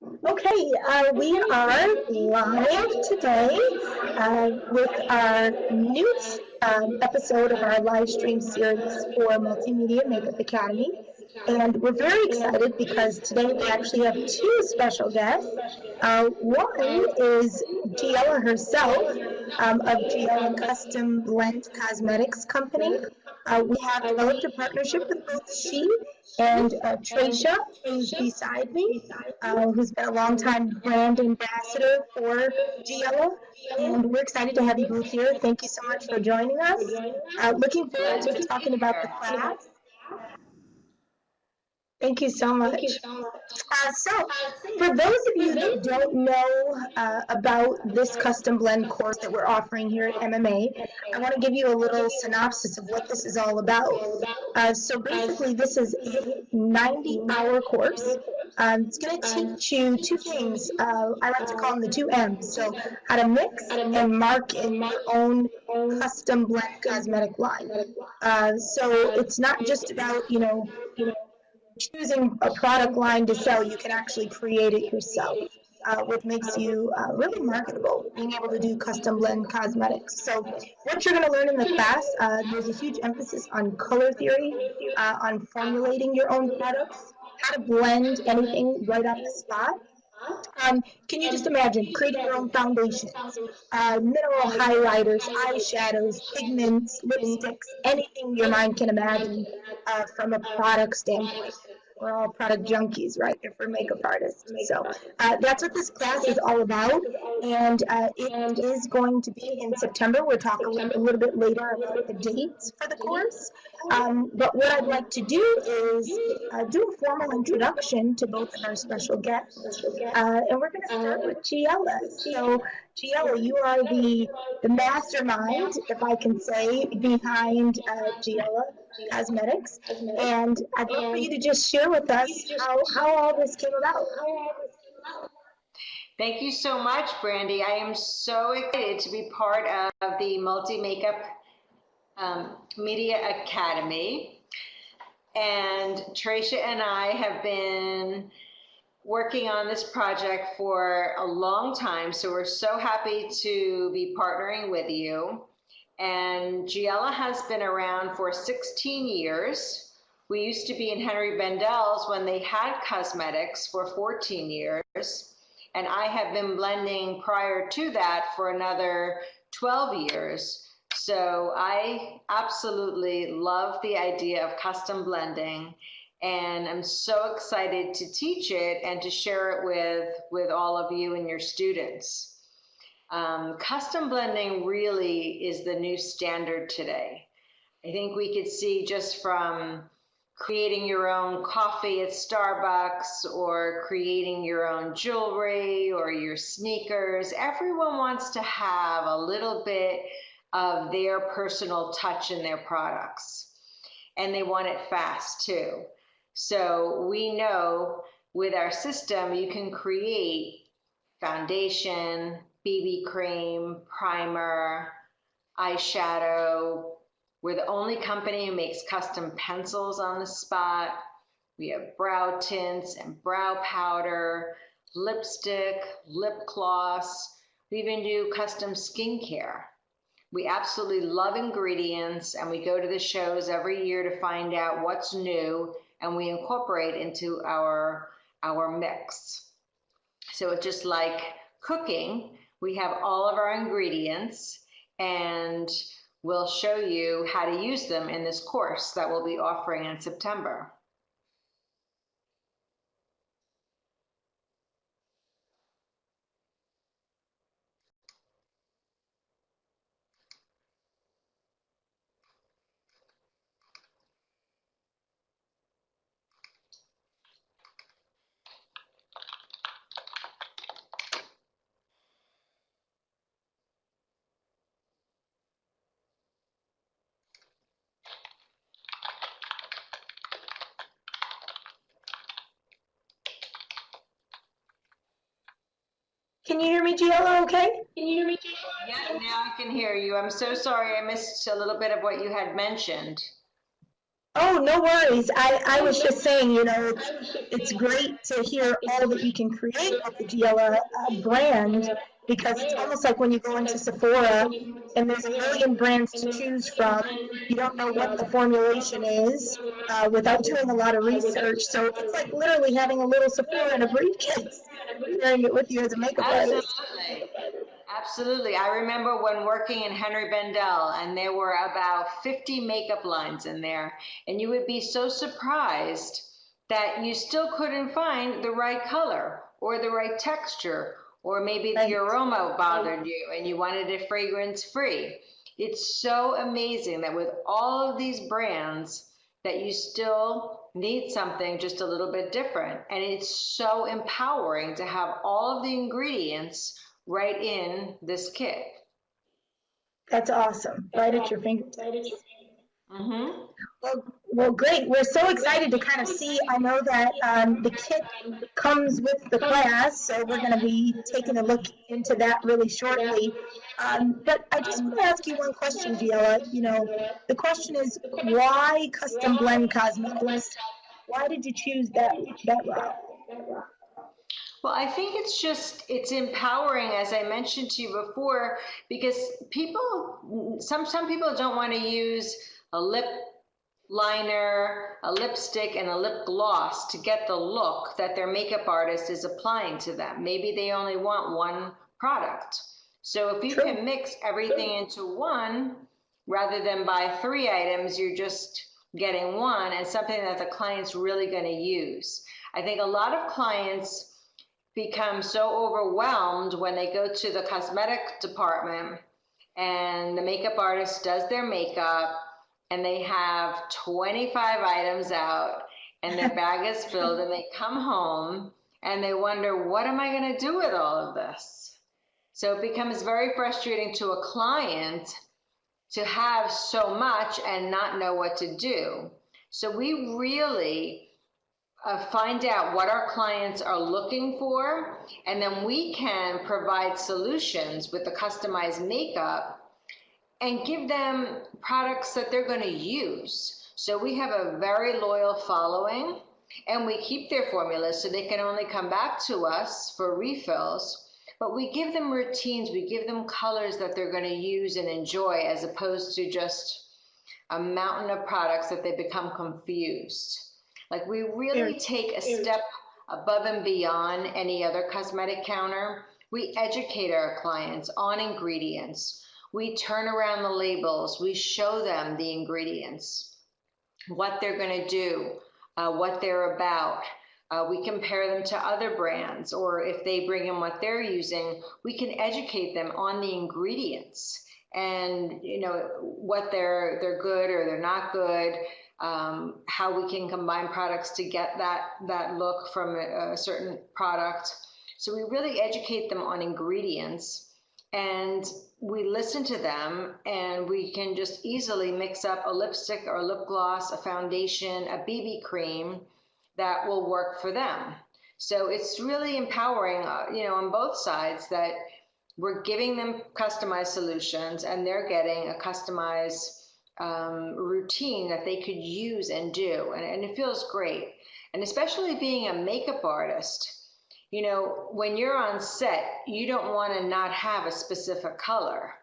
Okay, we are live today with our new episode of our live stream series for Multimedia Makeup Academy. And we're very excited because today we actually have two special guests. One is Giella herself of Giella Custom Blend Cosmetics Company. We have developed a partnership with both she and Tracia, who's beside me, who's been a longtime brand ambassador for Giella. And we're excited to have you both here. Thank you so much for joining us. Looking forward to talking about the class. Thank you so much. So, for those of you that don't know about this custom blend course that we're offering here at MMA, I want to give you a little synopsis of what this is all about. So basically, this is a 90-hour course. It's going to teach you two things. I like to call them the two M's. So, how to mix and market your own custom blend cosmetic line. So it's not just about, choosing a product line to sell. You can actually create it yourself, which makes you really marketable, being able to do custom blend cosmetics. So what you're going to learn in the class, there's a huge emphasis on color theory, on formulating your own products, how to blend anything right off the spot. Can you just imagine creating your own foundations, mineral highlighters, eyeshadows, pigments, lipsticks, anything your mind can imagine from a product standpoint? We're all product junkies, right? If we're makeup artists. So that's what this class is all about. And it is going to be in September. We'll talk a little bit later about the dates for the course. But what I'd like to do is do a formal introduction to both of our special guests. And we're going to start with Giella. So, Giella, you are the mastermind, if I can say, behind Giella Cosmetics. And I'd love for you to just share with us how all this came about. Thank you so much, Brandy. I am so excited to be part of the Multi-Makeup Media Academy. And Tracia and I have been working on this project for a long time, so we're so happy to be partnering with you. And Giella has been around for 16 years. We used to be in Henry Bendel's when they had cosmetics for 14 years. And I have been blending prior to that for another 12 years. So I absolutely love the idea of custom blending. And I'm so excited to teach it and to share it with all of you and your students. Custom blending really is the new standard today. I think we could see just from creating your own coffee at Starbucks or creating your own jewelry or your sneakers. Everyone wants to have a little bit of their personal touch in their products. And they want it fast too. So we know with our system, you can create foundation, BB cream, primer, eyeshadow. We're the only company who makes custom pencils on the spot. We have brow tints and brow powder, lipstick, lip gloss. We even do custom skincare. We absolutely love ingredients, and we go to the shows every year to find out what's new, and we incorporate into our mix. So it's just like cooking. We have all of our ingredients, and we'll show you how to use them in this course that we'll be offering in September. Can you hear me, Giella, okay? Yeah, now I can hear you. I'm so sorry I missed a little bit of what you had mentioned. Oh, no worries. I was just saying, it's great to hear all that you can create with the Giella brand, because it's almost like when you go into Sephora and there's a million brands to choose from, you don't know what the formulation is without doing a lot of research. So it's like literally having a little Sephora in a briefcase, carrying it with you as a makeup artist. Absolutely. Absolutely. I remember when working in Henry Bendel, and there were about 50 makeup lines in there, and you would be so surprised that you still couldn't find the right color or the right texture, or maybe the Right. aroma bothered you and you wanted it fragrance free. It's so amazing that with all of these brands that you still need something just a little bit different. And it's so empowering to have all of the ingredients right in this kit. That's awesome. Right at your fingertips. Mm-hmm. Well, great. We're so excited to kind of see. I know that the kit comes with the class, so we're going to be taking a look into that really shortly. But I just want to ask you one question, Giella. The question is, why custom blend cosmetics? Why did you choose that route? Well, I think it's empowering, as I mentioned to you before, because some people don't want to use a lip liner, a lipstick, and a lip gloss to get the look that their makeup artist is applying to them. Maybe they only want one product. So if you True. can mix everything into one, rather than buy 3 items, you're just getting one and something that the client's really going to use. I think a lot of clients become so overwhelmed when they go to the cosmetic department and the makeup artist does their makeup and they have 25 items out and their bag is filled and they come home and they wonder, what am I going to do with all of this? So it becomes very frustrating to a client to have so much and not know what to do. So we really find out what our clients are looking for, and then we can provide solutions with the customized makeup and give them products that they're going to use. So we have a very loyal following, and we keep their formulas so they can only come back to us for refills, but we give them routines, we give them colors that they're going to use and enjoy, as opposed to just a mountain of products that they become confused. Like, we really take a step above and beyond any other cosmetic counter. We educate our clients on ingredients. We turn around the labels. We show them the ingredients, what they're going to do, what they're about. We compare them to other brands, or if they bring in what they're using, we can educate them on the ingredients and what they're good or they're not good. How we can combine products to get that look from a certain product. So we really educate them on ingredients, and we listen to them, and we can just easily mix up a lipstick or a lip gloss, a foundation, a BB cream that will work for them. So it's really empowering, on both sides, that we're giving them customized solutions and they're getting a customized routine that they could use and do, and it feels great. And especially being a makeup artist, when you're on set, you don't want to not have a specific color.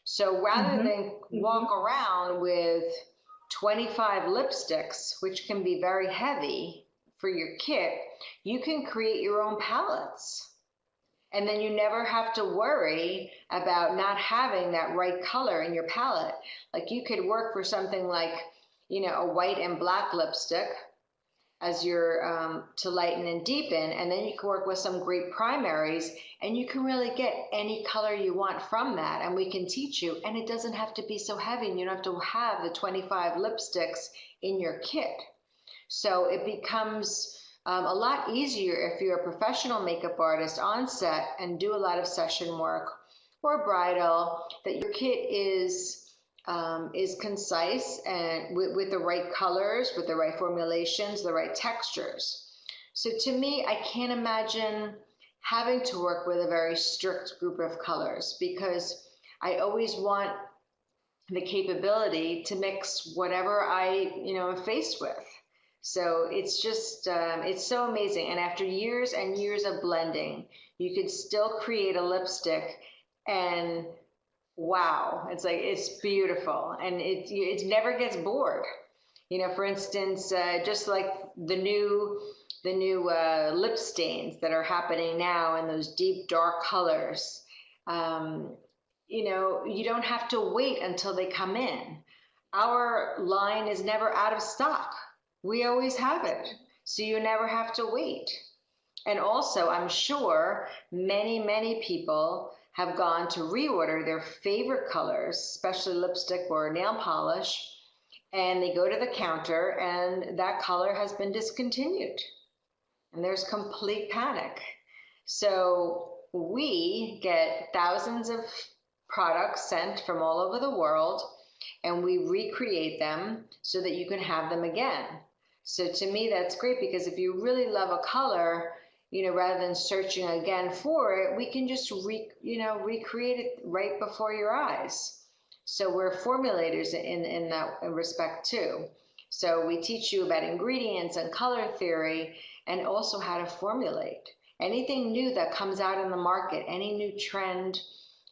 So rather than walk around with 25 lipsticks, which can be very heavy for your kit, you can create your own palettes. And then you never have to worry about not having that right color in your palette. Like, you could work for something like, a white and black lipstick as your to lighten and deepen, and then you can work with some great primaries, and you can really get any color you want from that, and we can teach you, and it doesn't have to be so heavy, and you don't have to have the 25 lipsticks in your kit. So it becomes a lot easier if you're a professional makeup artist on set and do a lot of session work or bridal, that your kit is concise and with the right colors, with the right formulations, the right textures. So to me, I can't imagine having to work with a very strict group of colors, because I always want the capability to mix whatever I, am faced with. So it's just, it's so amazing. And after years and years of blending, you could still create a lipstick and wow, it's like, it's beautiful. And it never gets bored. For instance, just like the new lip stains that are happening now in those deep dark colors. You don't have to wait until they come in. Our line is never out of stock. We always have it. So you never have to wait. And also, I'm sure many, many people have gone to reorder their favorite colors, especially lipstick or nail polish, and they go to the counter and that color has been discontinued. And there's complete panic. So we get thousands of products sent from all over the world, and we recreate them so that you can have them again. So to me, that's great, because if you really love a color, rather than searching again for it, we can just recreate it right before your eyes. So we're formulators in that respect too. So we teach you about ingredients and color theory, and also how to formulate. Anything new that comes out in the market, any new trend,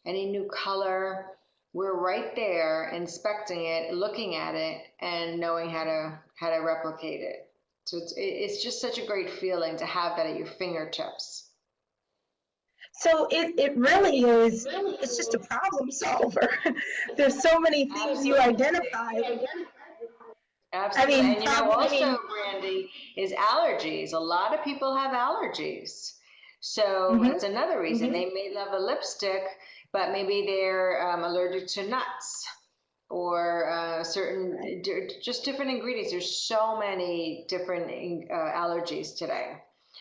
any new color, we're right there inspecting it, looking at it, and knowing how to replicate it. So it's just such a great feeling to have that at your fingertips. So it really is, it's just a problem solver. There's so many things you identify. Absolutely. And also, Brandy, is allergies. A lot of people have allergies. So that's another reason. They may love a lipstick, but maybe they're allergic to nuts or certain, just different ingredients. There's so many different allergies today.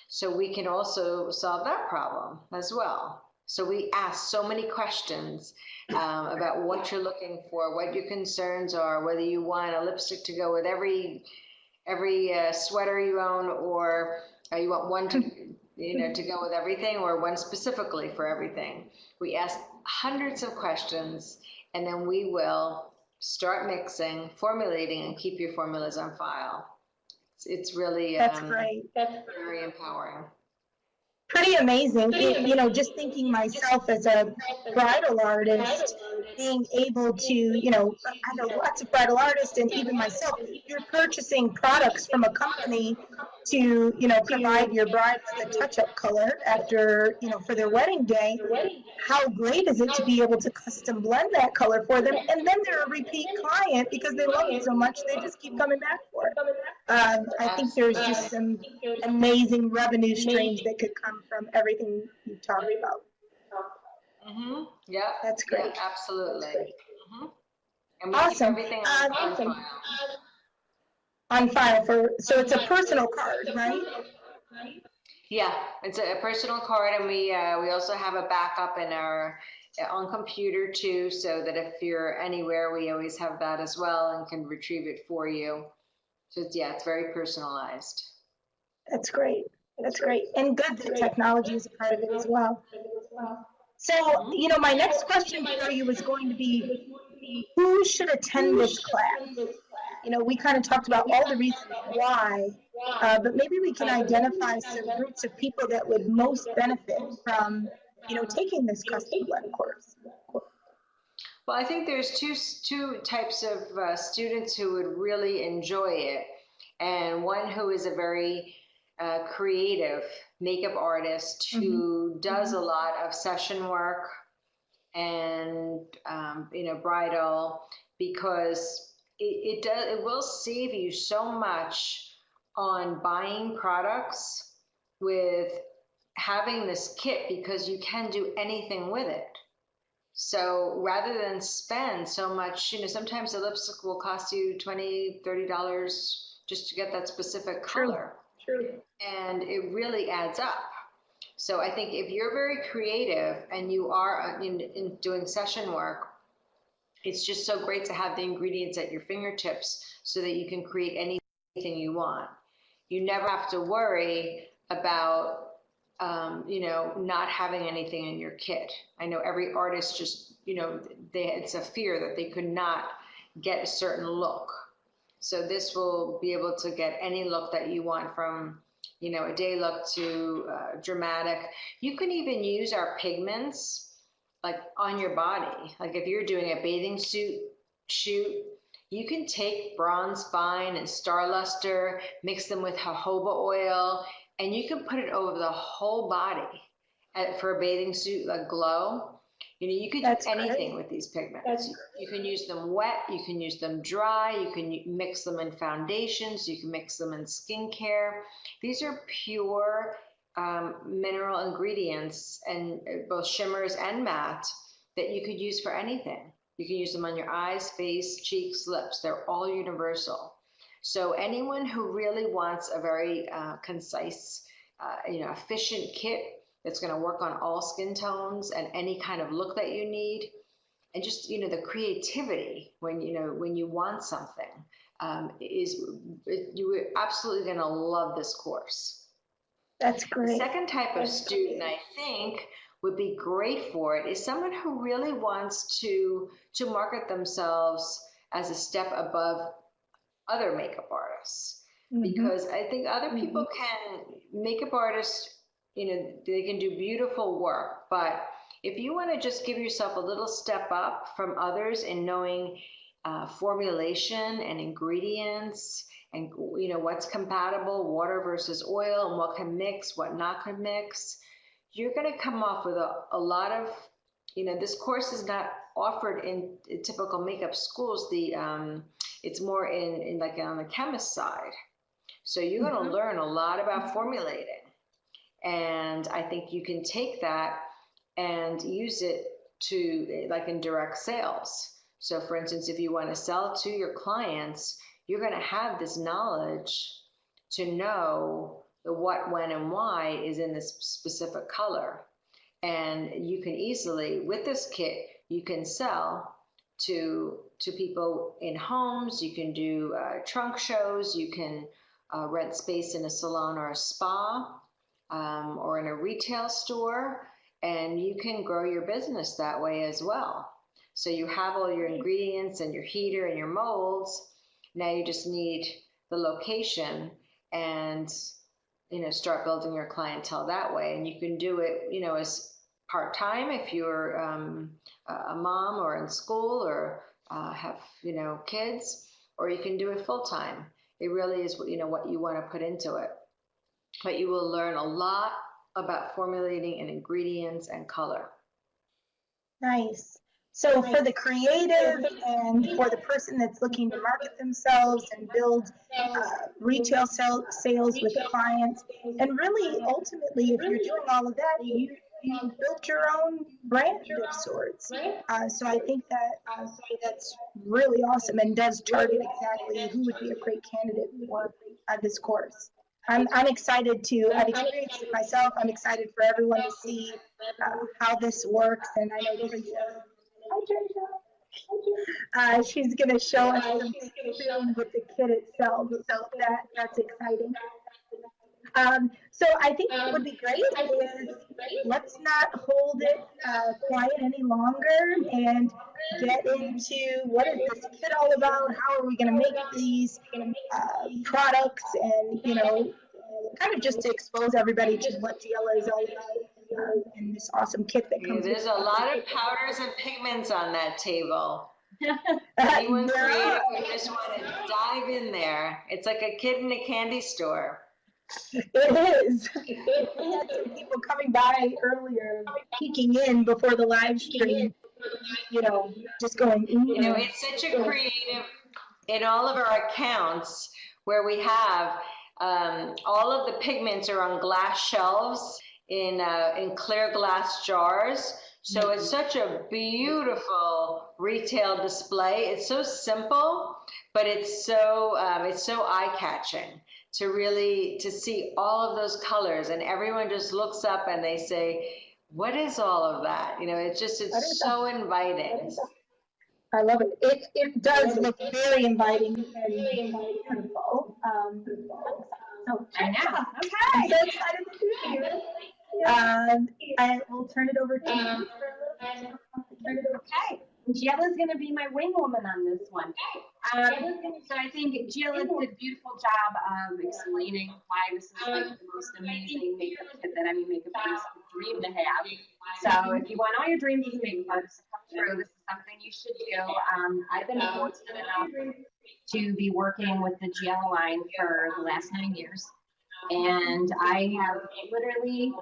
So we can also solve that problem as well. So we ask so many questions about what you're looking for, what your concerns are, whether you want a lipstick to go with every sweater you own, or you want one to to go with everything, or one specifically for everything. We ask hundreds of questions, and then we will start mixing, formulating, and keep your formulas on file. It's really that's great. That's very empowering. Pretty amazing. Just thinking myself as a bridal artist, being able to, I know lots of bridal artists, and even myself, you're purchasing products from a company to, provide your bride with a touch-up color after, for their wedding day. How great is it to be able to custom blend that color for them, and then they're a repeat client because they love it so much, they just keep coming back for it. I think there's just some amazing revenue streams that could come from everything you talked about. Yeah, that's great. Yeah, absolutely. And we awesome. keep everything on file. On file so it's a personal card, right? Yeah, it's a personal card, and we also have a backup in our on computer too, so that if you're anywhere, we always have that as well and can retrieve it for you. So it's very personalized. That's great. That's great. And good that technology is a part of it as well. So, my next question for you was going to be, who should attend this class? We kind of talked about all the reasons why, but maybe we can identify some groups of people that would most benefit from, taking this custom blend course. Well, I think there's two types of students who would really enjoy it, and one who is a very creative makeup artist who does a lot of session work and bridal, because it will save you so much on buying products with having this kit, because you can do anything with it. So rather than spend so much, sometimes a lipstick will cost you $20, $30 just to get that specific color. True. And it really adds up. So I think if you're very creative and you are in doing session work, it's just so great to have the ingredients at your fingertips so that you can create anything you want. You never have to worry about not having anything in your kit. I know every artist just, it's a fear that they could not get a certain look. So this will be able to get any look that you want, from, a day look to dramatic. You can even use our pigments like on your body. Like if you're doing a bathing suit shoot, you can take bronze fine and star luster, mix them with jojoba oil, and you can put it over the whole body for a bathing suit, like glow. You can do anything with these pigments. You can use them wet, you can use them dry, you can mix them in foundations, you can mix them in skincare. These are pure mineral ingredients, and both shimmers and matte, that you could use for anything. You can use them on your eyes, face, cheeks, lips. They're all universal. So anyone who really wants a very concise, efficient kit that's going to work on all skin tones and any kind of look that you need, and just the creativity when you want something, you're absolutely going to love this course. That's great. The second type of student I think would be great for it is someone who really wants to market themselves as a step above other makeup artists. Mm-hmm. Because I think other people can, makeup artists, they can do beautiful work, but if you want to just give yourself a little step up from others in knowing formulation and ingredients, and what's compatible, water versus oil, and what can mix, what not can mix, you're going to come off with a lot of, this course is not offered in typical makeup schools. It's more in like on the chemist side. So you're going to learn a lot about formulating. And I think you can take that and use it to, like in direct sales. So for instance, if you want to sell to your clients, you're going to have this knowledge to know the what, when, and why is in this specific color. And you can easily, with this kit, you can sell to people in homes. You can do trunk shows. You can rent space in a salon or a spa, or in a retail store, and you can grow your business that way as well. So you have all your ingredients and your heater and your molds. Now you just need the location and start building your clientele that way. And you can do it as part-time if you're a mom or in school or have kids, or you can do it full-time. It really is what you want to put into it. But you will learn a lot about formulating and ingredients and color. Nice. So for the creative and for the person that's looking to market themselves and build retail sales with clients, and really ultimately, if you're doing all of that, you built your own brand of sorts. So I think that that's really awesome and does target exactly who would be a great candidate for this course. I'm excited to, I've experienced it myself. I'm excited for everyone to see how this works. And I know Tricia, hi Tricia. She's going to show us some soon with the kit itself. So that's exciting. So I think what would be great is let's not hold it quiet any longer and get into what is this kit all about? How are we going to make these products, and kind of just to expose everybody to what Giella is all about and this awesome kit that comes. There's a lot of powders and pigments on that table. Anyone creative who just want to dive in there? It's like a kid in a candy store. It is. We had some people coming by earlier, peeking in before the live stream, just going, it's such a creative, in all of our accounts where we have, all of the pigments are on glass shelves in clear glass jars. So it's such a beautiful retail display. It's so simple, but it's so eye-catching to see all of those colors, and everyone just looks up and they say, what is all of that? It's so inviting. I love it. It does look very inviting and beautiful. So I know. Okay. I'm so excited to be here. I will turn it over to you. Okay. Giella's going to be my wing woman on this one. So I think Giella did a beautiful job of explaining why this is like the most amazing makeup kit that any makeup artist could dream to have. So if you want all your dreams as a makeup artist to come true, this is something you should do. I've been fortunate enough to be working with the Giella line for the last 9 years. And I have literally,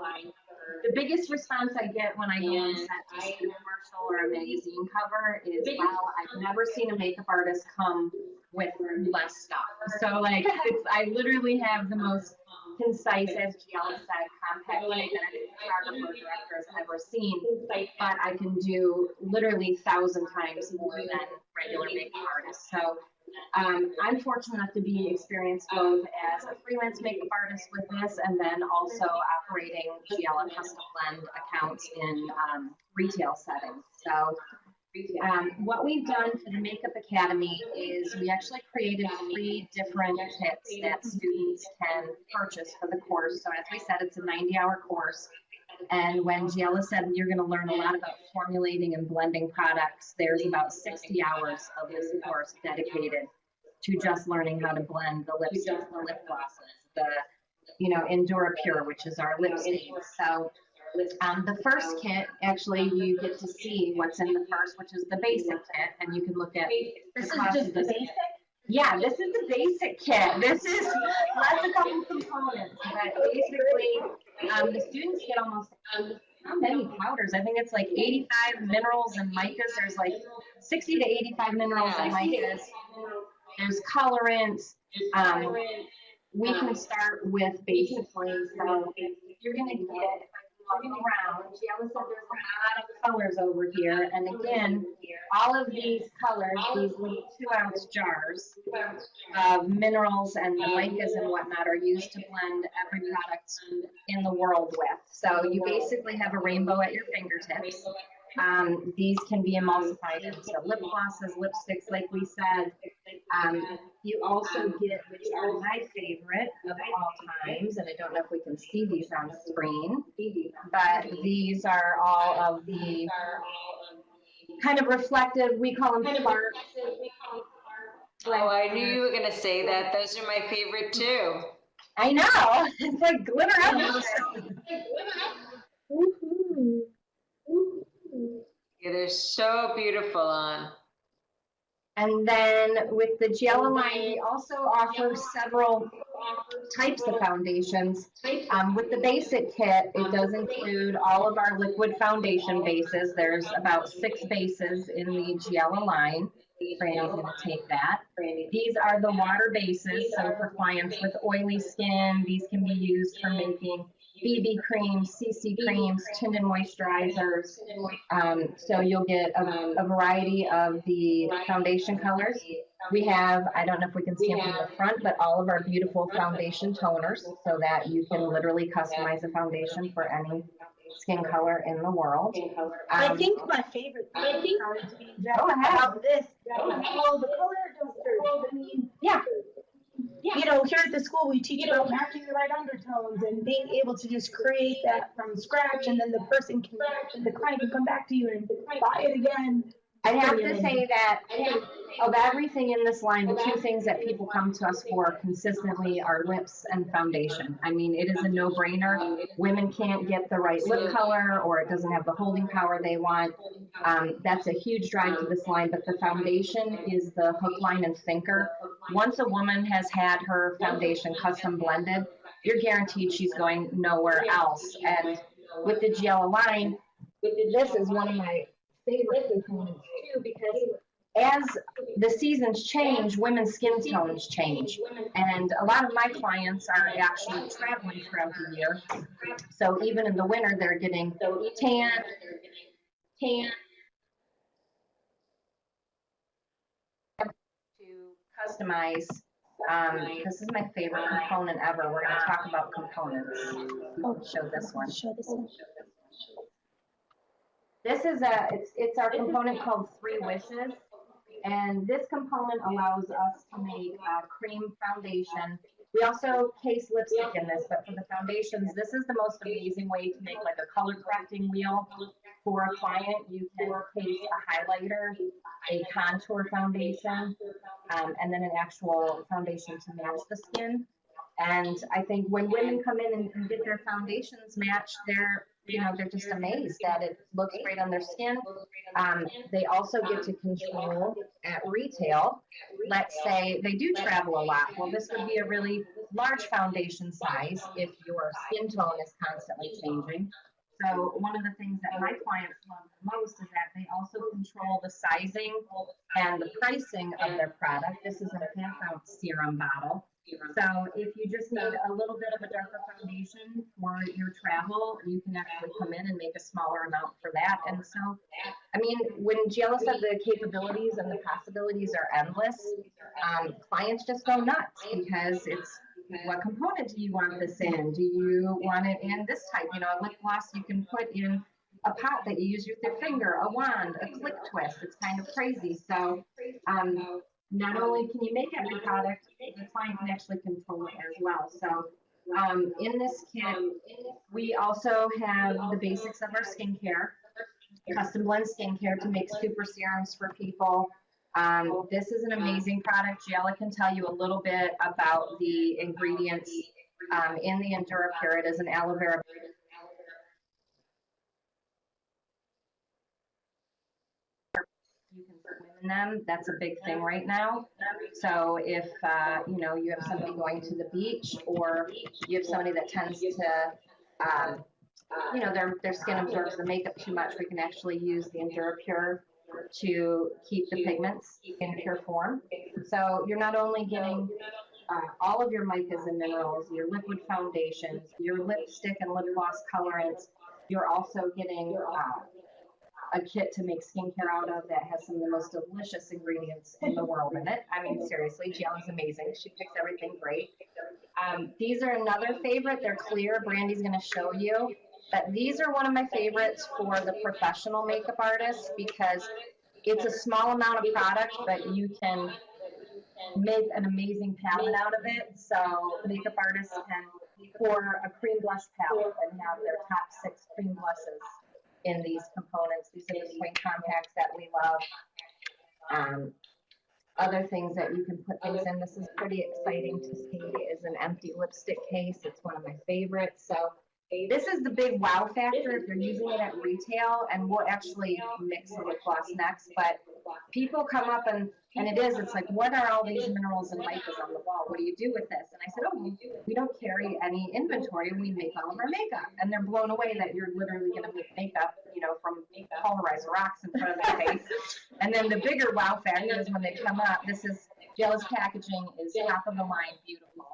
the biggest response I get when I go on set to shoot a commercial or a magazine cover is, wow, I've never seen a makeup artist come with less stuff. So like, I literally have the most concise, as Giella said, compact kit that any photographer or director has ever seen, but I can do literally 1,000 times more than regular makeup artists. So I'm fortunate enough to be experienced both as a freelance makeup artist with this and then also operating Giella Custom Blend accounts in retail settings. So what we've done for the Makeup Academy is we actually created 3 different kits that students can purchase for the course. So as we said, it's a 90-hour course. And when Giella said you're going to learn a lot about formulating and blending products, there's about 60 hours of this course dedicated to just learning how to blend the lipsticks, the lip glosses, the, Endura Pure, which is our lip stain. So the first kit, actually, you get to see what's in the first, which is the basic kit, and you can look at This is just the basic? Yeah, this is the basic kit. This is less a couple components, but basically, the students get almost, how many powders? I think it's like 85 minerals and micas. There's like 60 to 85 minerals and micas. There's colorants. We can start with basically, so you're going to get walking around. Giella said there's a lot of colors over here. And again, all of these colors, these little 2-ounce jars of minerals and the micas and whatnot are used to blend every product in the world with. So you basically have a rainbow at your fingertips. These can be emulsified into lip glosses, lipsticks, like we said. You also get, which are my favorite of all times, and I don't know if we can see these on screen, but these are all of the kind of reflective, we call them sparks. Oh, I knew you were going to say that. Those are my favorite too. I know. It's like glitter everywhere. Yeah, they're so beautiful on. And then with the Giella line, we also offer several types of foundations. With the basic kit, it does include all of our liquid foundation bases. There's about 6 bases in the Giella line. Franny's going to take that. These are the water bases, so for clients with oily skin, these can be used for making BB creams, CC creams, tinted moisturizers. So you'll get a variety of the foundation colors. We have, I don't know if we can see them from the front, but all of our beautiful foundation toners so that you can literally customize a foundation for any skin color in the world. I think my favorite color to be about this, well, the color adjusters. I mean, yeah. Here at the school, we teach about matching the right undertones and being able to just create that from scratch, and then the client can come back to you and buy it again. I have to say that of everything in this line, the 2 things that people come to us for consistently are lips and foundation. I mean, it is a no-brainer. Women can't get the right lip color, or it doesn't have the holding power they want. That's a huge drive to this line, but the foundation is the hook, line, and sinker. Once a woman has had her foundation custom blended, you're guaranteed she's going nowhere else. And with the Giella line, this is one of my favorite components too, because as the seasons change, women's skin tones change. And a lot of my clients are actually traveling throughout the year. So even in the winter, they're getting tan. To customize, this is my favorite component ever. We're going to talk about components. Show this one. This is it's our component called 3 Wishes, And this component allows us to make a cream foundation. We also case lipstick in this, but for the foundations, this is the most amazing way to make like a color correcting wheel for a client. You can case a highlighter, a contour foundation, and then an actual foundation to match the skin. And I think when women come in and get their foundations matched, they're just amazed that it looks great on their skin. They also get to control at retail. Let's say they do travel a lot. Well, this would be a really large foundation size if your skin tone is constantly changing. So one of the things that my clients love the most is that they also control the sizing and the pricing of their product. This is a half-ounce serum bottle. So if you just need a little bit of a darker foundation for your travel, you can actually come in and make a smaller amount for that. And so, I mean, when Giella said the capabilities and the possibilities are endless, clients just go nuts because it's, what component do you want this in? Do you want it in this type? You know, a lip gloss you can put in a pot that you use with your finger, a wand, a click twist. It's kind of crazy. So not only can you make every product, the client can actually control it as well. So in this kit, we also have the basics of our skincare, custom blend skincare to make super serums for people. This is an amazing product. Giella can tell you a little bit about the ingredients in the Endura Pure. It is an aloe vera. You can swim in them. That's a big thing right now. So if you know, you have somebody going to the beach, or you have somebody that tends to you know, their skin absorbs the makeup too much, we can actually use the Endura Pure to keep the pigments in pure form. So you're not only getting all of your micas and minerals, your liquid foundations, your lipstick and lip gloss colorants, you're also getting a kit to make skincare out of that has some of the most delicious ingredients in the world in it. I mean, seriously, Giella's amazing. She picks everything great. These are another favorite. They're clear. Brandy's going to show you. But these are one of my favorites for the professional makeup artists because it's a small amount of product, but you can make an amazing palette out of it. So makeup artists can pour a cream blush palette and have their top 6 cream blushes in these components. These are the swing compacts that we love. Other things that you can put things in. This is pretty exciting to see is an empty lipstick case. It's one of my favorites. So this is the big wow factor if you're using it at retail, and we'll actually mix the lip gloss next. But people come up and it's like, what are all these minerals and micas on the wall? What do you do with this? And I said, oh, we don't carry any inventory. We make all of our makeup. And they're blown away that you're literally going to make makeup, you know, from polarized rocks in front of their face. And then the bigger wow factor is when they come up. This is Giella's packaging is top of the line, beautiful.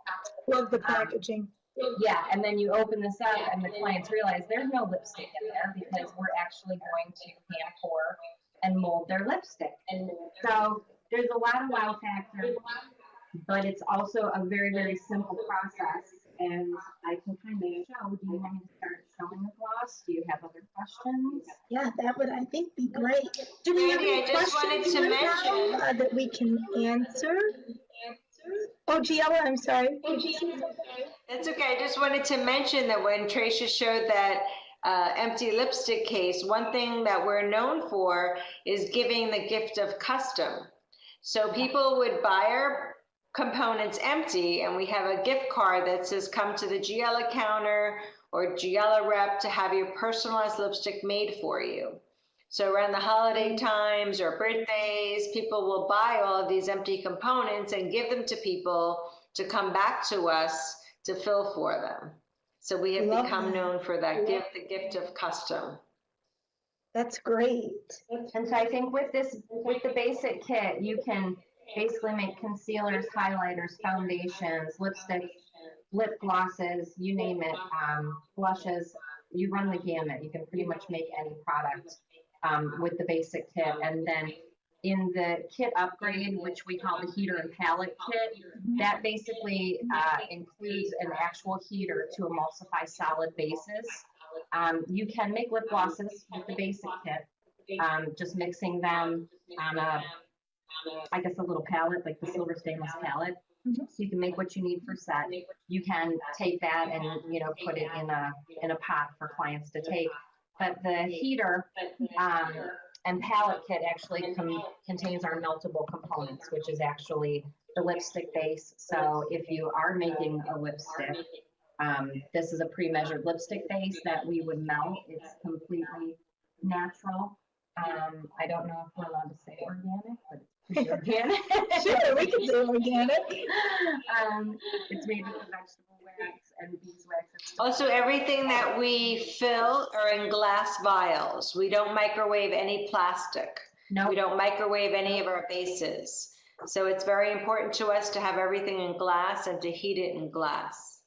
Love the packaging. Yeah, and then you open this up and the clients realize there's no lipstick in there because we're actually going to hand pour and mold their lipstick. And so there's a lot of wow factor, but it's also a very, very simple process. And I can kind of show, do you want me to start showing the gloss? Do you have other questions? Yeah, that would, I think, be great. Do we have any questions now, that we can answer? Oh, Giella, I'm sorry. That's okay. I just wanted to mention that when Tracia showed that empty lipstick case, one thing that we're known for is giving the gift of custom. So people would buy our components empty, and we have a gift card that says come to the Giella counter or Giella rep to have your personalized lipstick made for you. So around the holiday times or birthdays, people will buy all of these empty components and give them to people to come back to us to fill for them. So we have become known for that gift, the gift of custom. That's great. And so I think with the basic kit, you can basically make concealers, highlighters, foundations, lipsticks, lip glosses, you name it, blushes. You run the gamut. You can pretty much make any product with the basic kit. And then in the kit upgrade, which we call the heater and palette kit, that basically includes an actual heater to emulsify solid bases. You can make lip glosses with the basic kit, just mixing them on a I guess a little palette, like the silver stainless palette. So you can make what you need for set. You can take that and, you know, put it in a pot for clients to take. But the heater and palette kit actually contains our meltable components, which is actually the lipstick base. So if you are making a lipstick, this is a pre-measured lipstick base that we would melt. It's completely natural. I don't know if we're allowed to say organic, but it's pretty organic. Sure, we can say organic. It's made with vegetable wax and beeswax. Also, everything that we fill are in glass vials. We don't microwave any plastic. No. We don't microwave any of our bases. So it's very important to us to have everything in glass and to heat it in glass.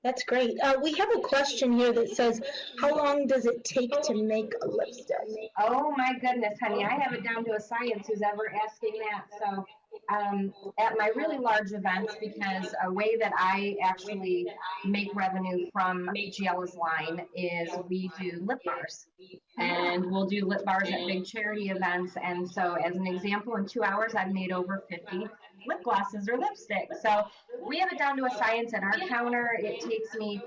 That's great. We have a question here that says, how long does it take to make a lipstick? Oh my goodness, honey, I have it down to a science who's ever asking that. So at my really large events, because a way that I actually make revenue from Giella's line is we do lip bars. And we'll do lip bars at big charity events. And so as an example, in 2 hours, I've made over 50 lip glosses or lipstick. So we have it down to a science at our counter. It takes me,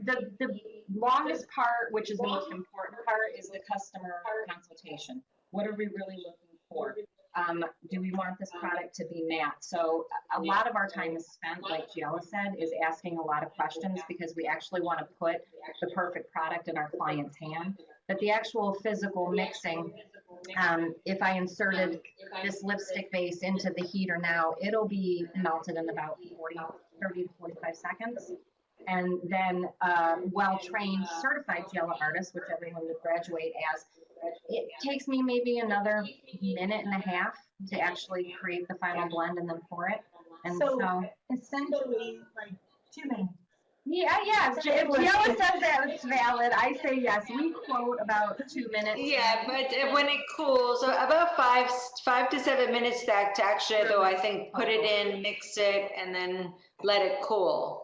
the longest part, which is the most important part, is the customer consultation. What are we really looking for? Do we want this product to be matte? So a lot of our time is spent, like Giella said, is asking a lot of questions because we actually want to put the perfect product in our client's hand. But the actual physical mixing, if I inserted this lipstick base into the heater now, it'll be melted in about 30 to 45 seconds. And then well-trained certified Giella artist, which everyone would graduate as, it takes me maybe another minute and a half to actually create the final blend and then pour it. And so essentially, like 2 minutes. Yeah. If Giella says that it's valid, I say yes. We quote about 2 minutes. Yeah, but when it cools, so about 5 to 7 minutes to actually, though, I think, put it in, mix it, and then let it cool.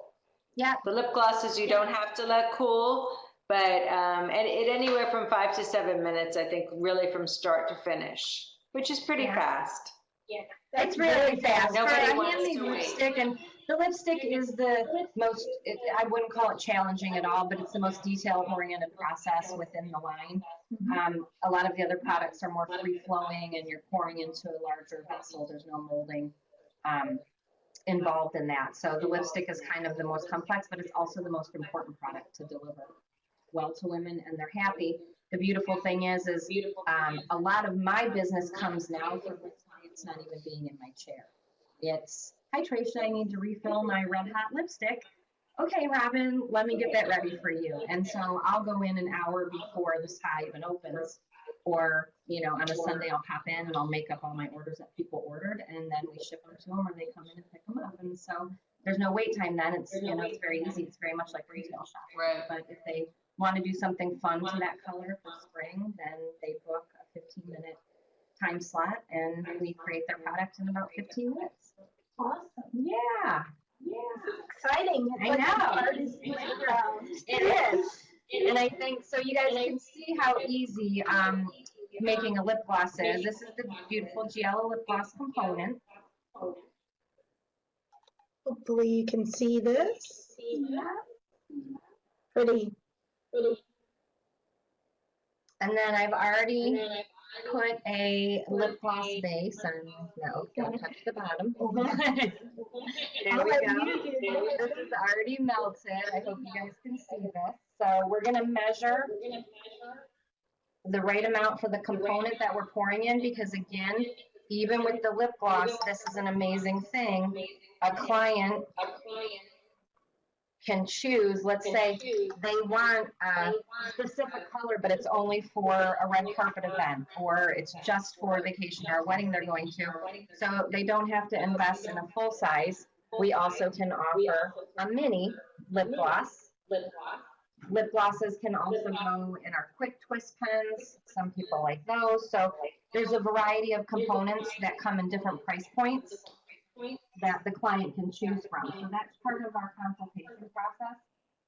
Yeah. The lip glosses you don't have to let cool, but and anywhere from 5 to 7 minutes, I think, really from start to finish, which is pretty fast. Yeah, it's really fast. Nobody For a wants handmade to wait. lipstick, and the lipstick is the most, I wouldn't call it challenging at all, but it's the most detail-oriented process within the line. A lot of the other products are more free-flowing, and you're pouring into a larger vessel. There's no molding involved in that. So the lipstick is kind of the most complex, but it's also the most important product to deliver well to women, and they're happy. The beautiful thing is a lot of my business comes now from my clients not even being in my chair. It's, hi Tracia, I need to refill my red hot lipstick. Okay, Robin, let me get that ready for you. And so I'll go in an hour before the spa even opens, or, you know, on a Sunday I'll pop in and I'll make up all my orders that people ordered, and then we ship them to them, or they come in and pick them up. And so there's no wait time then. It's, you know, it's very easy. It's very much like retail shopping. Right. But if they want to do something fun to that color for spring, then they book a 15-minute time slot and we create their product in about 15 minutes. Awesome. Yeah. Exciting. It's I like know. an artist's playground. It is. And I think, so you guys can see how easy making a lip gloss is. This is the beautiful Giella lip gloss component. Hopefully you can see this. Pretty. And then I've already put a lip gloss base on. No, don't touch the bottom. There we go. This is already melted. I hope you guys can see this. So we're going to measure the right amount for the component that we're pouring in, because again, even with the lip gloss, this is an amazing thing. A client can choose, let's say they want a specific color, but it's only for a red carpet event, or it's just for a vacation or a wedding they're going to. So they don't have to invest in a full size. We also can offer a mini lip gloss. Lip glosses can also go in our quick twist pens. Some people like those. So there's a variety of components that come in different price points that the client can choose from. So that's part of our consultation process,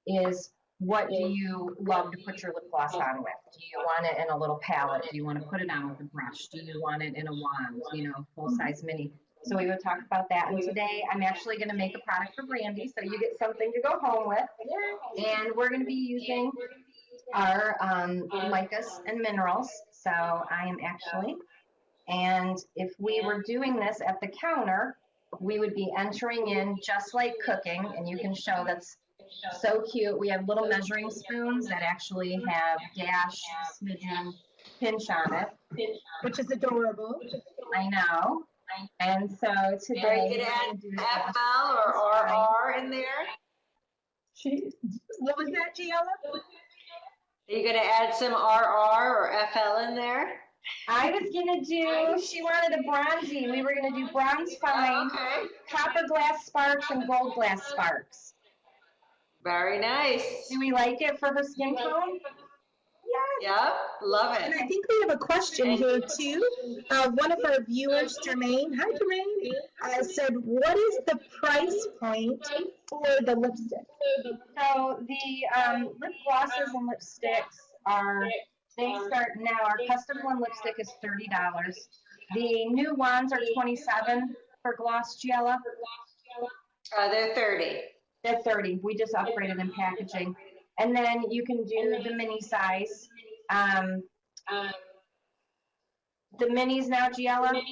is what do you love to put your lip gloss on with? Do you want it in a little palette? Do you want to put it on with a brush? Do you want it in a wand, you know, full-size mini? So we would talk about that. And today I'm actually going to make a product for Brandy, so you get something to go home with. And we're going to be using our micas and minerals. So I am actually, and if we were doing this at the counter, we would be entering in just like cooking, and you can show that's so cute. We have little measuring spoons that actually have dash, smidgen, pinch on it. Which is adorable. I know. And so today You can add FL or RR in there. What was that, Giella? Are you going to add some RR or FL in there? I was gonna do, she wanted a bronzy. We were gonna do bronze fine, Okay. copper glass sparks, and gold glass sparks. Very nice. Do we like it for her skin tone? Yep, love And it. I think we have a question here too. One of our viewers, Jermaine, hi Jermaine, said, what is the price point for the lipstick? So the lip glosses and lipsticks they start now. Our custom blend lipstick is $30. The new wands are $27 for gloss, Giella. They're 30. They're $30. We just upgraded in packaging. And then you can do the mini size. The minis now, Giella?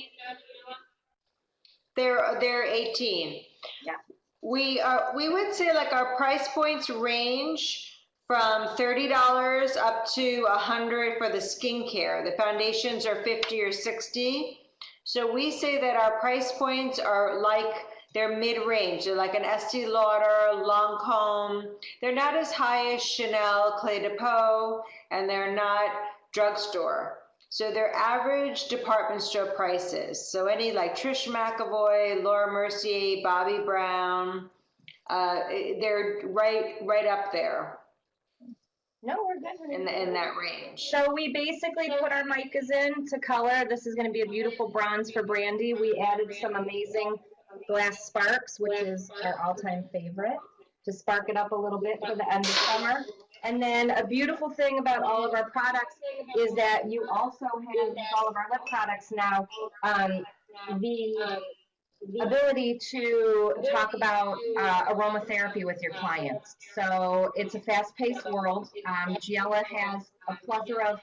They're 18. Yeah. We would say like our price points range from $30 up to $100 for the skincare. The foundations are $50 or $60. So we say that our price points are like they're mid-range. They're like an Estee Lauder, Lancome. They're not as high as Chanel, Clé de Peau, and they're not drugstore. So they're average department store prices. So any like Trish McAvoy, Laura Mercier, Bobbi Brown, they're right up there. No, we're good. In that range. So we basically put our micas in to color. This is going to be a beautiful bronze for Brandy. We added some amazing glass sparks, which is our all-time favorite, to spark it up a little bit for the end of summer. And then a beautiful thing about all of our products is that you also have, with all of our lip products now, the ability to talk about aromatherapy with your clients. So it's a fast-paced world. Giella has a plethora of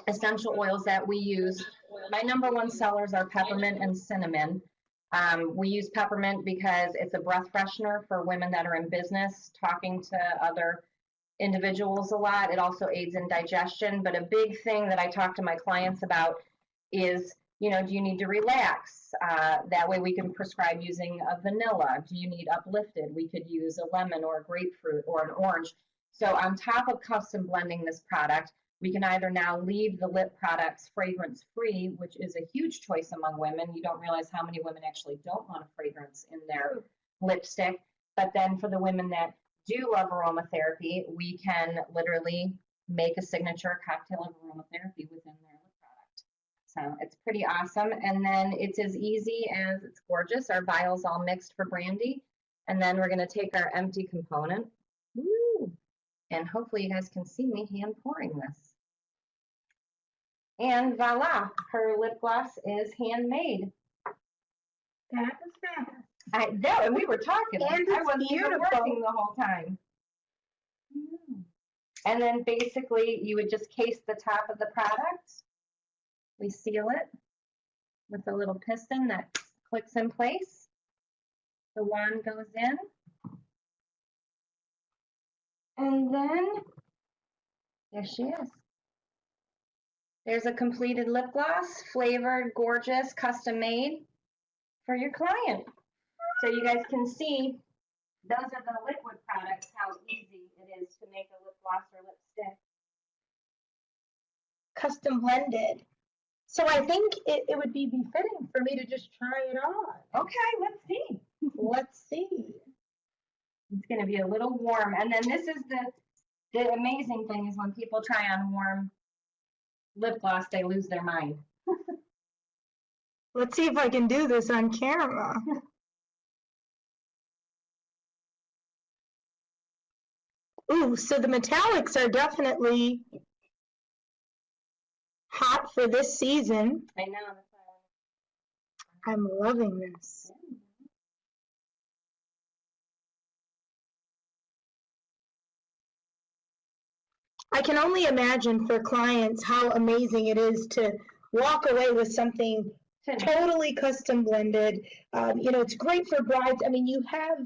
essential oils that we use. My number one sellers are peppermint and cinnamon. We use peppermint because it's a breath freshener for women that are in business, talking to other individuals a lot. It also aids in digestion. But a big thing that I talk to my clients about is, you know, do you need to relax? That way we can prescribe using a vanilla. Do you need uplifted? We could use a lemon or a grapefruit or an orange. So on top of custom blending this product, we can either now leave the lip products fragrance-free, which is a huge choice among women. You don't realize how many women actually don't want a fragrance in their lipstick. But then for the women that do love aromatherapy, we can literally make a signature cocktail of aromatherapy within their lip product. So it's pretty awesome. And then it's as easy as it's gorgeous. Our vial's all mixed for Brandy. And then we're going to take our empty component. Woo! And hopefully you guys can see me hand pouring this. And voila, her lip gloss is handmade. That was fast. I know, and we were talking. And I it's wasn't even beautiful. working the whole time. And then basically you would just case the top of the product. We seal it with a little piston that clicks in place. The wand goes in. And then there she is. There's a completed lip gloss, flavored, gorgeous, custom made for your client. So you guys can see, those are the liquid products, how easy it is to make a lip gloss or lipstick. Custom blended. So I think it would be befitting for me to just try it on. Okay, let's see. Let's see. It's going to be a little warm. And then this is the amazing thing is when people try on warm lip gloss, they lose their mind. Let's see if I can do this on camera. Ooh, so the metallics are definitely hot for this season. I know. I'm loving this. I can only imagine for clients how amazing it is to walk away with something totally custom blended. You know, it's great for brides. I mean, you have,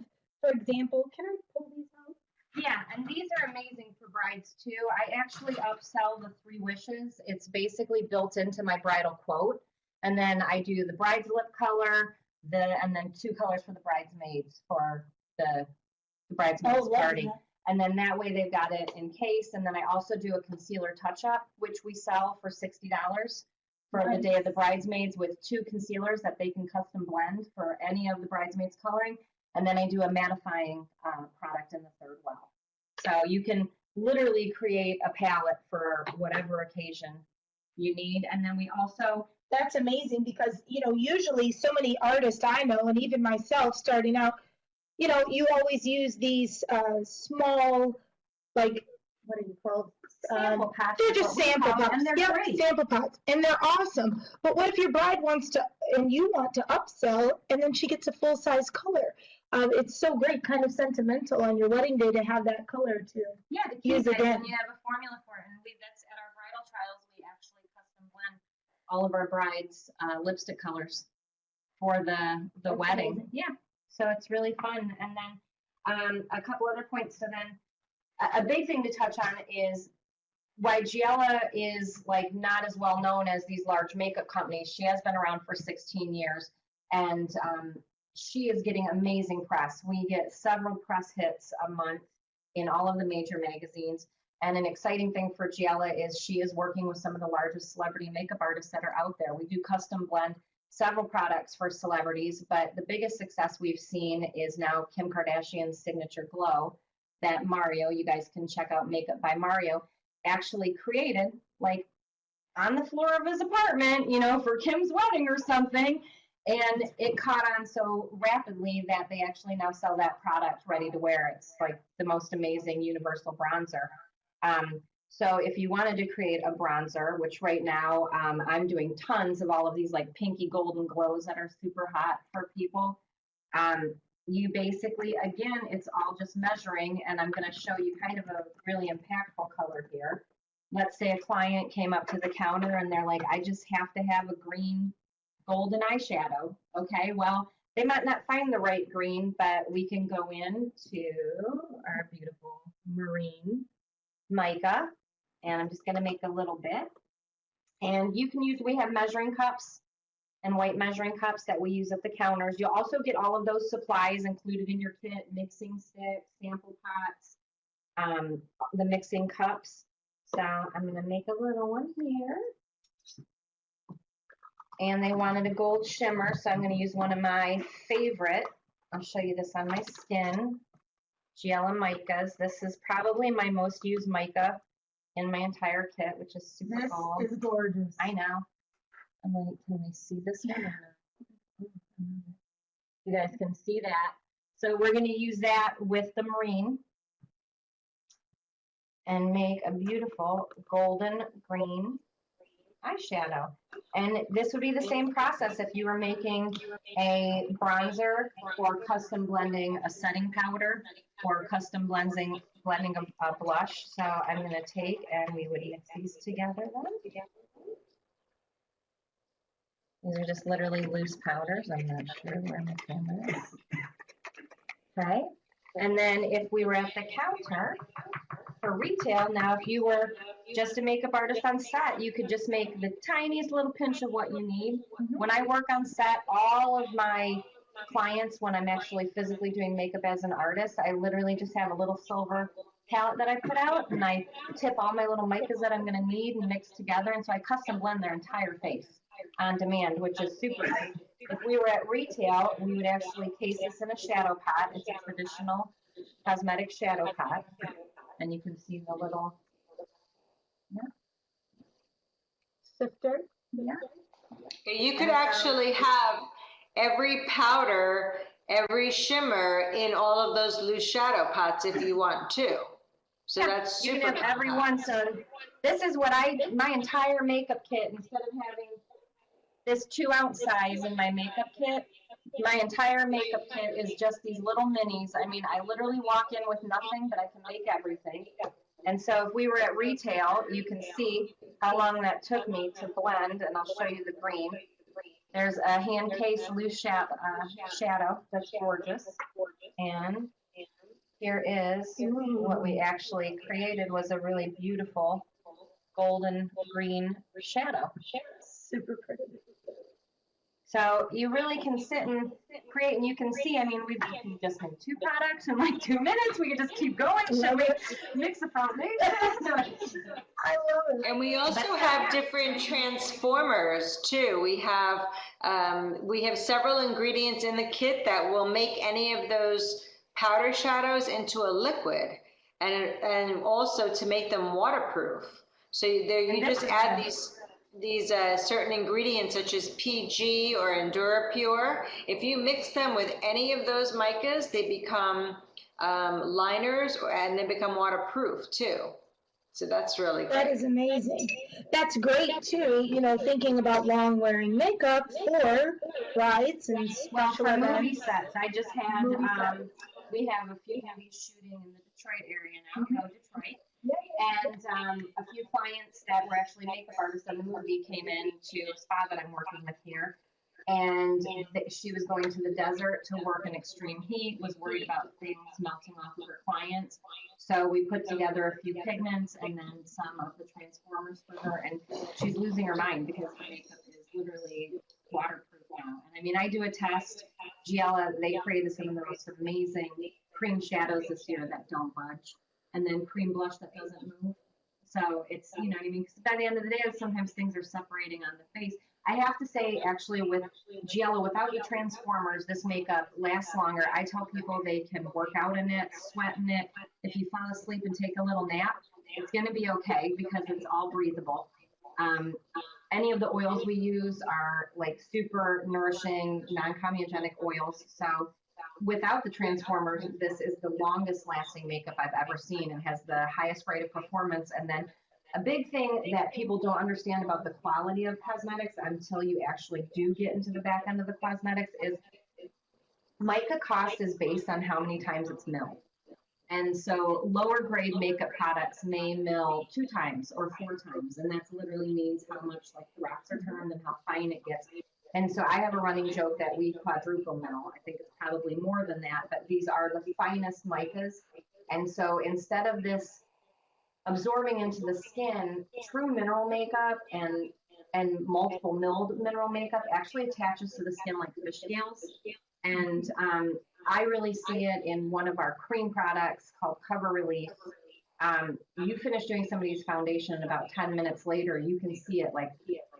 for example, can I pull these out? Yeah, and these are amazing for brides too. I actually upsell the 3 wishes. It's basically built into my bridal quote. And then I do the bride's lip color, and then 2 colors for the bridesmaids for the bridesmaids party. That. And then that way they've got it in case. And then I also do a concealer touch-up, which we sell for $60 for the day of the bridesmaids, with 2 concealers that they can custom blend for any of the bridesmaids coloring. And then I do a mattifying product in the 3rd well. So you can literally create a palette for whatever occasion you need. And then we also... That's amazing because, you know, usually so many artists I know, and even myself starting out, you know, you always use these small, like, what are you called? Sample pots. They're just sample pots. And they're great. Sample pots. And they're awesome. But what if your bride wants to, and you want to upsell, and then she gets a full-size color? It's so great, kind of sentimental on your wedding day to have that color to use again. And you have a formula for it. And that's at our bridal trials, we actually custom blend all of our brides' lipstick colors for the wedding. Amazing. Yeah. So it's really fun. And then a couple other points. So then a big thing to touch on is why Giella is like not as well known as these large makeup companies. She has been around for 16 years, and she is getting amazing press. We get several press hits a month in all of the major magazines. And an exciting thing for Giella is she is working with some of the largest celebrity makeup artists that are out there. We do custom blend several products for celebrities, but the biggest success we've seen is now Kim Kardashian's signature glow that Mario, you guys can check out Makeup by Mario, actually created, like on the floor of his apartment, you know, for Kim's wedding or something. And it caught on so rapidly that they actually now sell that product ready to wear. It's like the most amazing universal bronzer. So if you wanted to create a bronzer, which right now I'm doing tons of all of these like pinky golden glows that are super hot for people. You basically, again, it's all just measuring, and I'm going to show you kind of a really impactful color here. Let's say a client came up to the counter and they're like, I just have to have a green golden eyeshadow. Okay, well, they might not find the right green, but we can go into our beautiful marine mica, and I'm just going to make a little bit. And you can use, we have measuring cups and white measuring cups that we use at the counters. You'll also get all of those supplies included in your kit: mixing sticks, sample pots, the mixing cups. So I'm going to make a little one here. And they wanted a gold shimmer, so I'm going to use one of my favorite. I'll show you this on my skin. Giella micas. This is probably my most used mica in my entire kit, which is super cool. This is gorgeous. I know. I'm like, can we see this one? You guys can see that. So we're going to use that with the marine and make a beautiful golden green eyeshadow. And this would be the same process if you were making a bronzer or custom blending a setting powder or custom blending a blush. So I'm going to take and we would mix these together then. These are just literally loose powders. I'm not sure where my camera is. Okay. And then if we were at the counter for retail, now if you were just a makeup artist on set, you could just make the tiniest little pinch of what you need. When I work on set, all of my clients, when I'm actually physically doing makeup as an artist, I literally just have a little silver palette that I put out, and I tip all my little micas that I'm going to need and mix together. And so I custom blend their entire face on demand, which is super great. If we were at retail, we would actually case this in a shadow pot. It's a traditional cosmetic shadow pot. And you can see the little Sifter. Yeah. You could actually have every powder, every shimmer in all of those loose shadow pots if you want to. So that's you super. can have everyone. So this is what my entire makeup kit, instead of having this 2-ounce size in my makeup kit, my entire makeup kit is just these little minis. I mean, I literally walk in with nothing, but I can make everything. And so if we were at retail, you can see how long that took me to blend, and I'll show you the green. There's a hand case loose shadow that's gorgeous. And here is what we actually created, was a really beautiful golden green shadow. Super pretty. So you really can sit and create, and you can see, I mean, we just made 2 products in like 2 minutes. We could just keep going. Should we mix the foundation? I love it. And we also have different transformers too. We have several ingredients in the kit that will make any of those powder shadows into a liquid, and also to make them waterproof. So you just add these certain ingredients such as PG or EnduraPure. If you mix them with any of those micas, they become liners, and they become waterproof too. So that's really great. That is amazing. That's great too, you know, thinking about long wearing makeup for brides and Well, special for movie events. sets, I just had, Movie sets. we have a few movies shooting in the Detroit area now, go Detroit. And a few clients that were actually makeup artists in the movie came in to a spa that I'm working with here. And she was going to the desert to work in extreme heat, was worried about things melting off of her clients. So we put together a few pigments and then some of the transformers for her. And she's losing her mind because her makeup is literally waterproof now. And I mean, I do a test. Giella, they created some of the most amazing cream shadows this year that don't budge. And then cream blush that doesn't move. So it's, you know what I mean? 'Cause by the end of the day, sometimes things are separating on the face. I have to say, actually, with Giella, without the transformers, this makeup lasts longer. I tell people they can work out in it, sweat in it. If you fall asleep and take a little nap, it's going to be okay because it's all breathable. Any of the oils we use are like super nourishing, non-comedogenic oils. So without the transformers, this is the longest lasting makeup I've ever seen and has the highest rate of performance. And then a big thing that people don't understand about the quality of cosmetics until you actually do get into the back end of the cosmetics is mica cost is based on how many times it's milled. And so lower grade makeup products may mill 2 times or 4 times. And that literally means how much like the rocks are turned and how fine it gets. And so I have a running joke that we quadruple mill. I think it's probably more than that, but these are the finest micas. And so instead of this absorbing into the skin, true mineral makeup and multiple milled mineral makeup actually attaches to the skin like fish scales. And I really see it in one of our cream products called Cover Relief. You finish doing somebody's foundation, and about 10 minutes later, you can see it like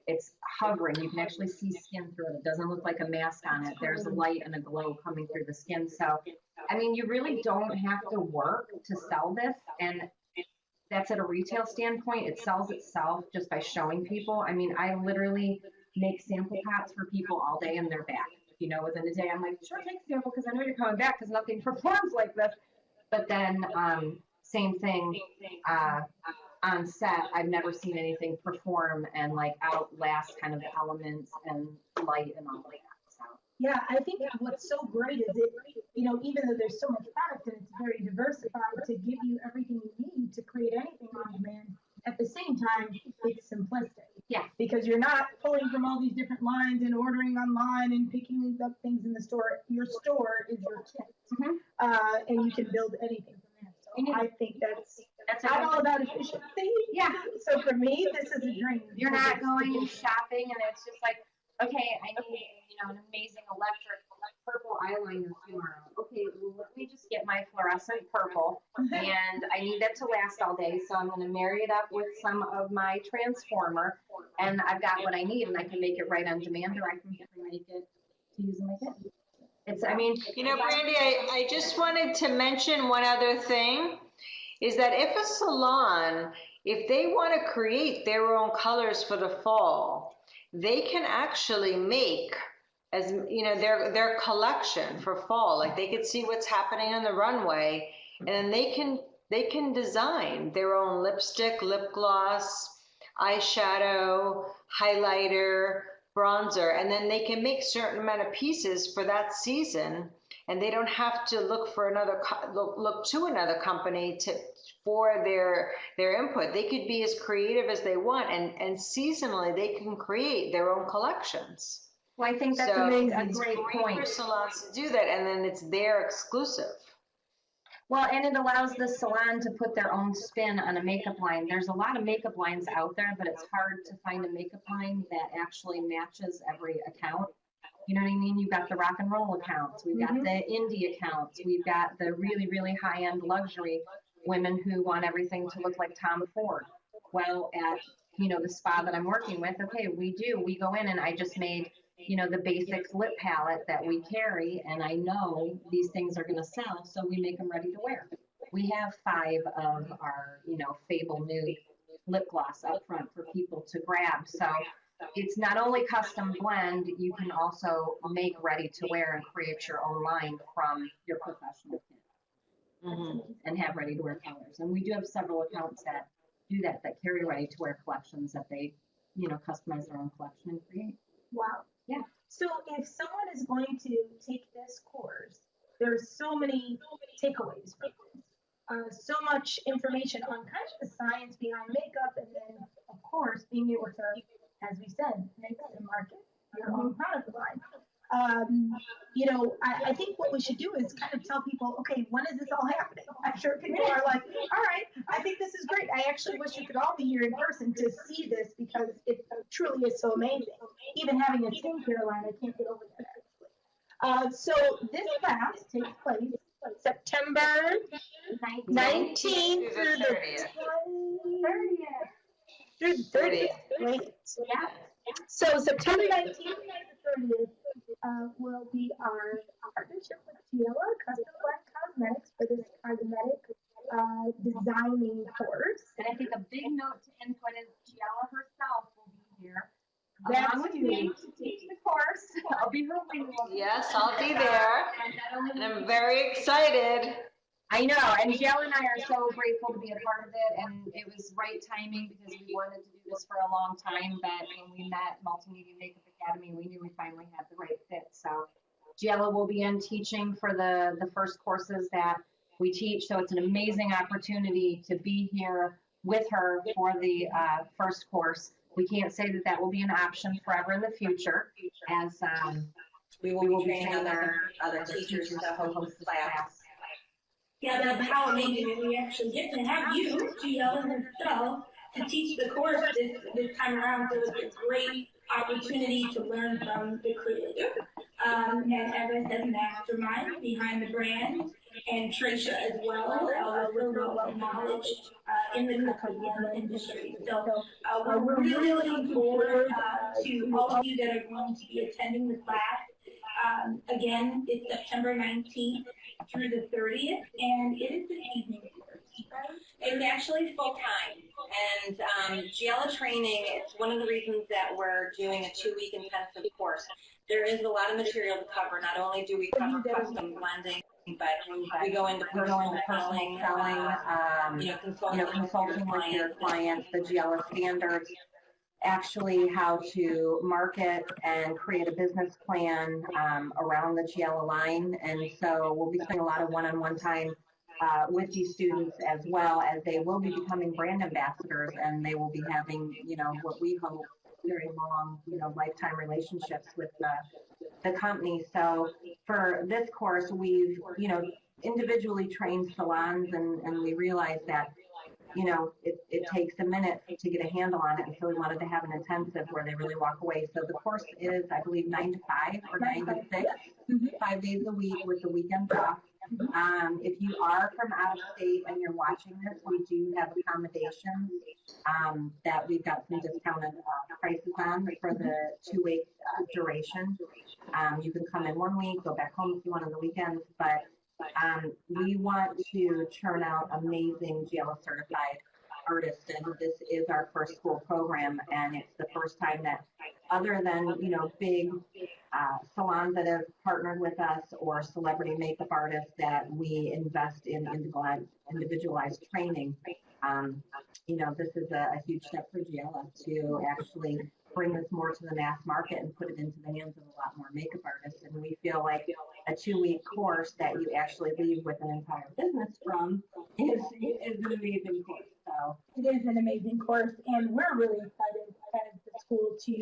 it's hovering. You can actually see skin through it. It doesn't look like a mask on it. There's a light and a glow coming through the skin. So, I mean, you really don't have to work to sell this. And that's at a retail standpoint. It sells itself just by showing people. I mean, I literally make sample pots for people all day and they're back. You know, within a day, I'm like, sure, take a sample because I know you're coming back because nothing performs like this. But then same thing on set, I've never seen anything perform and like outlast kind of the elements and light and all of that. So. Yeah, I think what's so great is it, you know, even though there's so much product and it's very diversified to give you everything you need to create anything on demand, at the same time, it's simplistic. Yeah. Because you're not pulling from all these different lines and ordering online and picking up things in the store. Your store is your kit. And you can build anything from there. So I think that's I'm all about efficiency. Yeah. So for me, this is a dream. You're not going shopping and it's just like, okay, I need, you know, an amazing electric purple eyeliner tomorrow. Okay, well, let me just get my fluorescent purple and I need that to last all day. So I'm going to marry it up with some of my transformer and I've got what I need and I can make it right on demand or I can make it to use in my kit. It's, I mean, you know, Brandy, I just wanted to mention one other thing is that if a salon, if they want to create their own colors for the fall, they can actually make, as you know, their collection for fall. Like they could see what's happening on the runway and then they can they can design their own lipstick, lip gloss, eyeshadow, highlighter, bronzer, and then they can make certain amount of pieces for that season, and they don't have to look for look to another company for their input. They could be as creative as they want, and seasonally they can create their own collections. Well, I think that's So a great for point. salons to do that, and then it's their exclusive. Well, and it allows the salon to put their own spin on a makeup line. There's a lot of makeup lines out there, but it's hard to find a makeup line that actually matches every account. You know what I mean? You've got the rock and roll accounts. We've got the indie accounts. We've got the really, really high-end luxury women who want everything to look like Tom Ford. Well, at, the spa that I'm working with, okay, we go in and I just made, the basics lip palette that we carry, and I know these things are going to sell, so we make them ready to wear. We have 5 of our, Fable Nude lip gloss up front for people to grab. So it's not only custom blend, you can also make ready to wear and create your own line from your professional kit and have ready to wear colors. And we do have several accounts that do that carry ready to wear collections that they, customize their own collection and create. Wow. Yeah. So if someone is going to take this course, there's so many takeaways from this. So much information on kind of the science behind makeup, and then, of course, being able to, as we said, make and market your own product line. I think what we should do is kind of tell people, okay, when is this all happening? I'm sure people are like, all right, I think this is great. I actually wish you could all be here in person to see this, because it truly is so amazing. Even having a skincare line, I can't get over that, actually. So this class takes place September 19th through the 30th. Right? Yeah. So September 19th through the 30th will be our partnership with Giella Custom Blend Cosmetics for this cosmetic designing course. And I think a big note to input is Giella herself will be here. That's along with me to teach the course. I'll be her wing woman. Yes, I'll be there. And I'm very excited. I know, and Giella and I are so grateful to be a part of it, and it was right timing because we wanted to do this for a long time, but when we met Multimedia Makeup Academy, we knew we finally had the right fit. So Giella will be in teaching for the first courses that we teach, so it's an amazing opportunity to be here with her for the first course. We can't say that will be an option forever in the future, as we will be training other teachers to host the class. Yeah, that's how amazing that we actually get to have you, Giella herself, to teach the course this time around. So it's a great opportunity to learn from the creator. And as I said, mastermind behind the brand, and Tricia as well, a real wealth of knowledge in the cosmetic industry. So we're really looking forward to all of you that are going to be attending the class. Again, it's September 19th through the 30th, and it is an evening course. It's actually full-time, and Giella training, it's one of the reasons that we're doing a 2-week intensive course. There is a lot of material to cover. Not only do we cover custom blending, but we go into personal selling, consulting with your clients, the Giella standards, actually how to market and create a business plan around the Giella line. And so we'll be spending a lot of one-on-one time with these students, as well as they will be becoming brand ambassadors, and they will be having, what we hope very long, lifetime relationships with the company. So for this course, we've, individually trained salons, and we realized that, it takes a minute to get a handle on it, and so we wanted to have an intensive where they really walk away. So the course is, I believe, 9 to 5 or 9 to 6, 5 days a week with the weekends off. If you are from out of state and you're watching this, we do have accommodations that we've got some discounted prices on for the 2-week duration. You can come in 1 week, go back home if you want on the weekends, but we want to churn out amazing Giella certified artists, and this is our first school program, and it's the first time that, other than, you know, big salons that have partnered with us or celebrity makeup artists, that we invest in individualized training. You know, this is a huge step for Giella to actually bring this more to the mass market and put it into the hands of a lot more makeup artists. And we feel like a 2-week course that you actually leave with an entire business from is an amazing course. So it is an amazing course, and we're really excited as the school to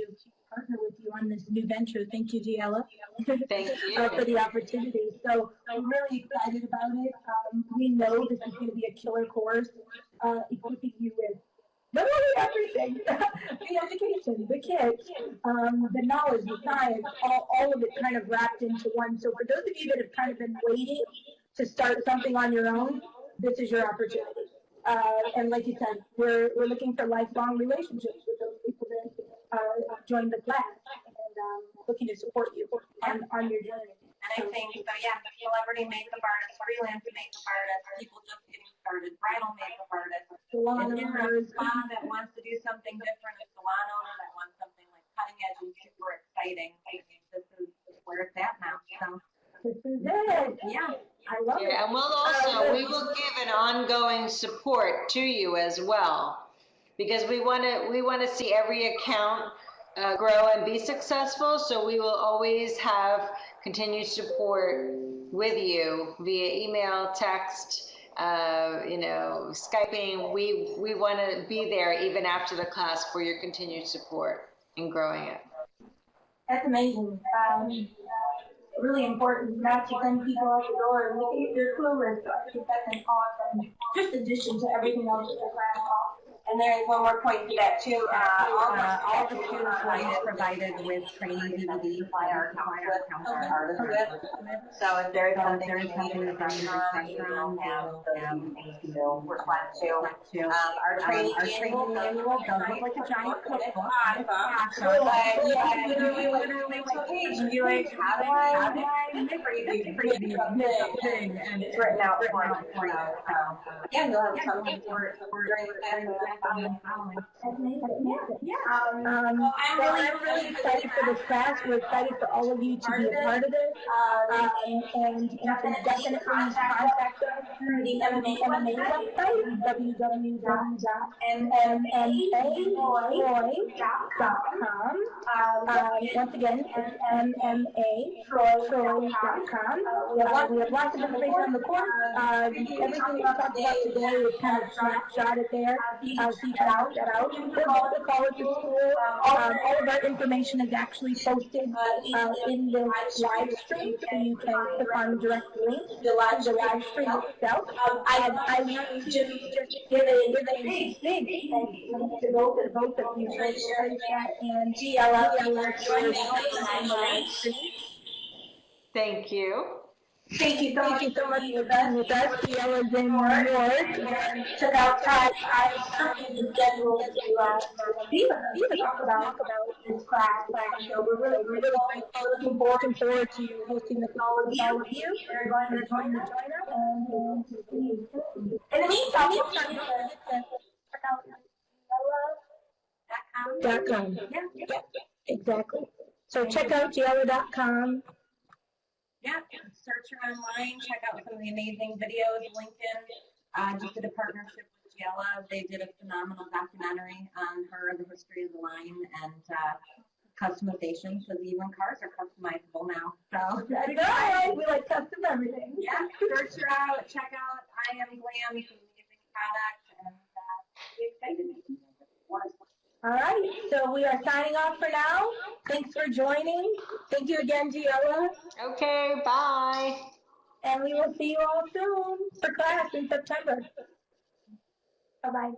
partner with you on this new venture. Thank you, Giella. Thank you. For the opportunity. So we're really excited about it. We know this is going to be a killer course, equipping you with not only everything, the education, the kits, the knowledge, the science, all of it kind of wrapped into one. So for those of you that have kind of been waiting to start something on your own, this is your opportunity. And like you said, we're looking for lifelong relationships with those people that join the class, and looking to support you on your journey. And I think, so yeah, celebrity makeup artists, freelance makeup artists, people just getting started, bridal makeup artists, Salon if you're a owners, spa that wants to do something different, a salon owner that wants something like cutting edge and super exciting. I mean, this is where it's at now. So this is it. yeah, I love it. Yeah, and we will give an ongoing support to you as well, because we want to see every account grow and be successful. So we will always have continued support with you via email, text, you know, Skyping. We want to be there even after the class for your continued support in growing it. That's amazing. Really important not to send people out the door and look at your clueless. So I think that's an awesome, just addition to everything else that the class offers. and there is one more point to that too. All the students are provided with training DVDs by our artists. So if there is something that's pressure on, we're glad to. Our training manual does look like a giant cookbook. So you literally take a page and be like, how do I make this thing? And it's written out for you. Yeah, you'll have something for during the class. I'm really excited for this class. We're excited for all of you to be a part of this. And you can definitely contact us through the MMA website, www.mmatroy.com. Once again, it's mmatroy.com. We have lots of information on the course. Everything we talked about today is kind of snapshotted there. So you can out that out. The college or school. All of our information is actually posted in the live stream, so you can click on the direct link to the live stream itself. I want to just give a big thank you to both of you, and Giella, for joining us. Thank you. Thank you so much for being with us. Giella's in New York. And took out time. I certainly the schedule to talk about this class. So we're really looking forward to hosting the call with all of you. We're going to join us and see you soon. In the meantime, check out Giella.com. Yeah, exactly. So check out Giella.com. Yeah, search her online, check out some of the amazing videos. LinkedIn just did a partnership with Giella. They did a phenomenal documentary on her, the history of the line, and customization, so even cars are customizable now. So That's right. We like custom everything. yeah, search her out, check out I Am Glam, some amazing products, and be excited. All right, so we are signing off for now. Thanks for joining. Thank you again, Giella. Okay, bye. And we will see you all soon for class in September. Bye-bye.